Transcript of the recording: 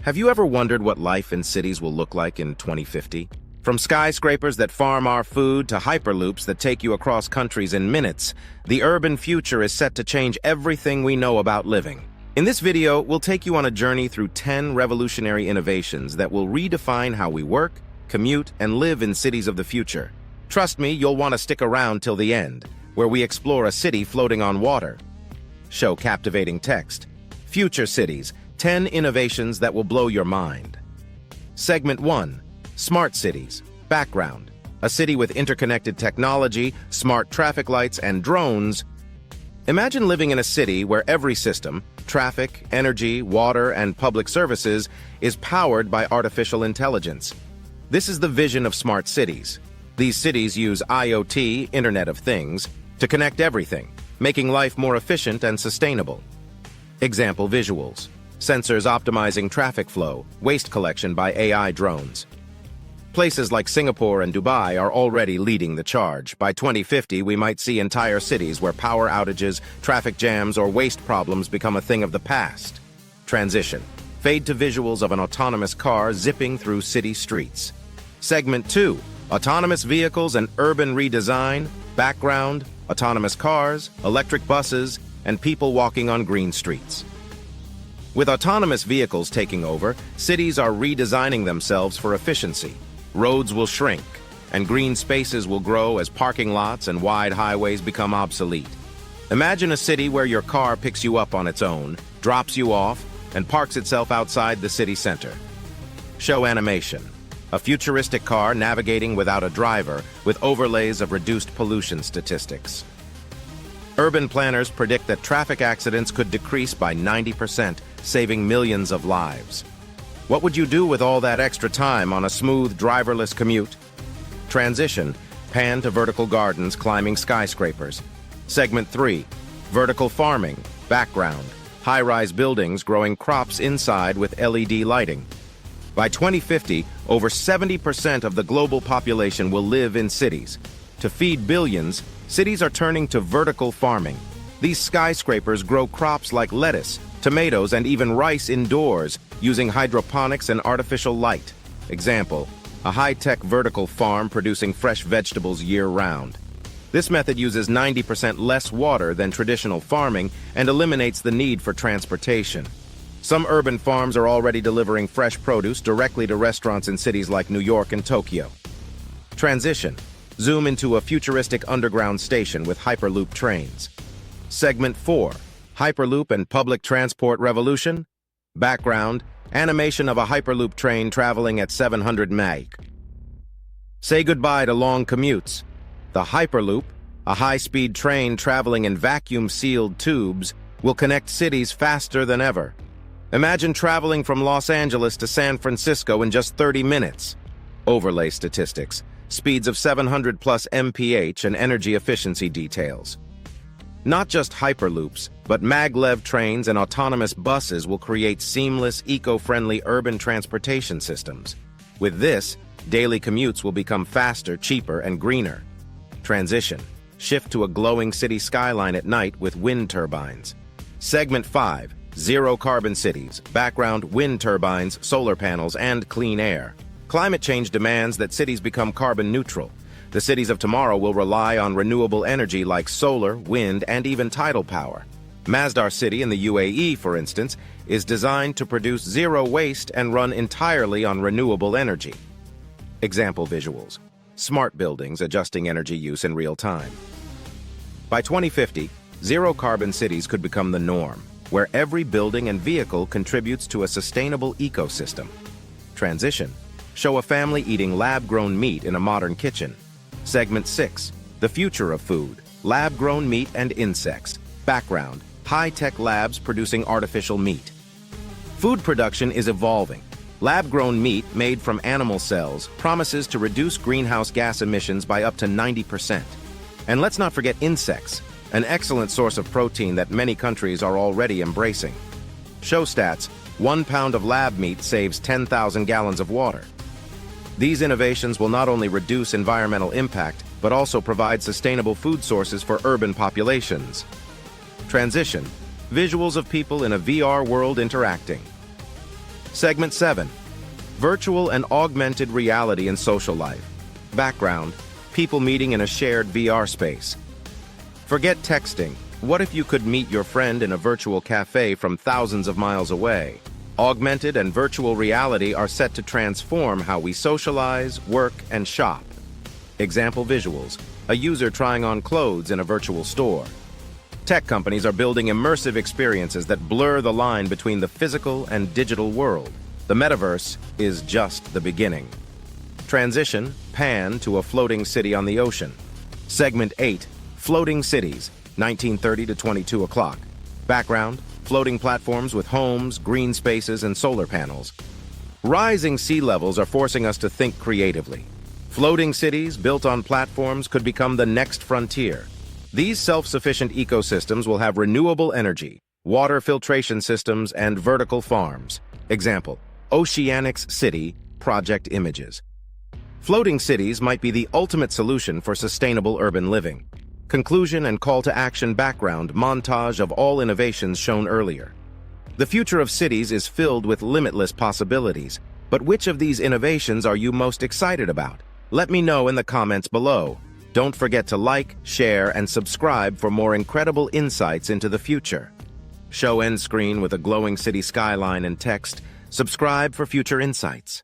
Have you ever wondered what life in cities will look like in 2050? From skyscrapers that farm our food to hyperloops that take you across countries in minutes, the urban future is set to change everything we know about living. In this video, we'll take you on a journey through 10 revolutionary innovations that will redefine how we work, commute, and live in cities of the future. Trust me, you'll want to stick around till the end, where we explore a city floating on water. Show captivating text. Future cities, 10 innovations that will blow your mind. Segment 1. Smart cities. Background. A city with interconnected technology, smart traffic lights, and drones. Imagine living in a city where every system, traffic, energy, water, and public services, is powered by artificial intelligence. This is the vision of smart cities. These cities use IoT, Internet of Things, to connect everything, making life more efficient and sustainable. Example visuals. Sensors optimizing traffic flow, waste collection by AI drones. Places like Singapore and Dubai are already leading the charge. By 2050, we might see entire cities where power outages, traffic jams, or waste problems become a thing of the past. Transition. Fade to visuals of an autonomous car zipping through city streets. Segment 2. Autonomous vehicles and urban redesign. Background. Autonomous cars, electric buses, and people walking on green streets. With autonomous vehicles taking over, cities are redesigning themselves for efficiency. Roads will shrink, and green spaces will grow as parking lots and wide highways become obsolete. Imagine a city where your car picks you up on its own, drops you off, and parks itself outside the city center. Show animation. A futuristic car navigating without a driver with overlays of reduced pollution statistics. Urban planners predict that traffic accidents could decrease by 90%, saving millions of lives. What would you do with all that extra time on a smooth, driverless commute? Transition. Pan to vertical gardens climbing skyscrapers. Segment 3. Vertical farming. Background. High-rise buildings growing crops inside with LED lighting. By 2050, over 70% of the global population will live in cities. To feed billions, cities are turning to vertical farming. These skyscrapers grow crops like lettuce, tomatoes, and even rice indoors using hydroponics and artificial light. Example, a high-tech vertical farm producing fresh vegetables year-round. This method uses 90% less water than traditional farming and eliminates the need for transportation. Some urban farms are already delivering fresh produce directly to restaurants in cities like New York and Tokyo. Transition. Zoom into a futuristic underground station with Hyperloop trains. Segment 4. Hyperloop and public transport revolution. Background. Animation of a Hyperloop train traveling at 700 mph. Say goodbye to long commutes. The Hyperloop, a high-speed train traveling in vacuum-sealed tubes, will connect cities faster than ever. Imagine traveling from Los Angeles to San Francisco in just 30 minutes. Overlay statistics. Speeds of 700 plus mph and energy efficiency details. Not just hyperloops, but maglev trains and autonomous buses will create seamless, eco-friendly urban transportation systems. With this, daily commutes will become faster, cheaper, and greener. Transition. Shift to a glowing city skyline at night with wind turbines. Segment 5. Zero-carbon cities. Background: wind turbines, solar panels, and clean air. Climate change demands that cities become carbon neutral. The cities of tomorrow will rely on renewable energy like solar, wind, and even tidal power. Masdar City in the UAE, for instance, is designed to produce zero waste and run entirely on renewable energy. Example visuals. Smart buildings adjusting energy use in real time. By 2050, zero-carbon cities could become the norm, where every building and vehicle contributes to a sustainable ecosystem. Transition. Show a family eating lab-grown meat in a modern kitchen. Segment 6. The future of food. Lab-grown meat and insects. Background: high-tech labs producing artificial meat. Food production is evolving. Lab-grown meat made from animal cells promises to reduce greenhouse gas emissions by up to 90%. And let's not forget insects, an excellent source of protein that many countries are already embracing. Show stats: 1 pound of lab meat saves 10,000 gallons of water. These innovations will not only reduce environmental impact, but also provide sustainable food sources for urban populations. Transition. Visuals of people in a VR world interacting. Segment 7. Virtual and augmented reality in social life. Background: people meeting in a shared VR space. Forget texting. What if you could meet your friend in a virtual cafe from thousands of miles away? Augmented and virtual reality are set to transform how we socialize, work, and shop. Example visuals: a user trying on clothes in a virtual store. Tech companies are building immersive experiences that blur the line between the physical and digital world. The metaverse is just the beginning. Transition: pan to a floating city on the ocean. Segment 8. Floating cities, 1930 to 22 o'clock. Background: floating platforms with homes, green spaces, and solar panels. Rising sea levels are forcing us to think creatively. Floating cities built on platforms could become the next frontier. These self-sufficient ecosystems will have renewable energy, water filtration systems, and vertical farms. Example: Oceanics City project images. Floating cities might be the ultimate solution for sustainable urban living. Conclusion and call to action. Background montage of all innovations shown earlier. The future of cities is filled with limitless possibilities, but which of these innovations are you most excited about? Let me know in the comments below. Don't forget to like, share, and subscribe for more incredible insights into the future. Show end screen with a glowing city skyline and text. Subscribe for future insights.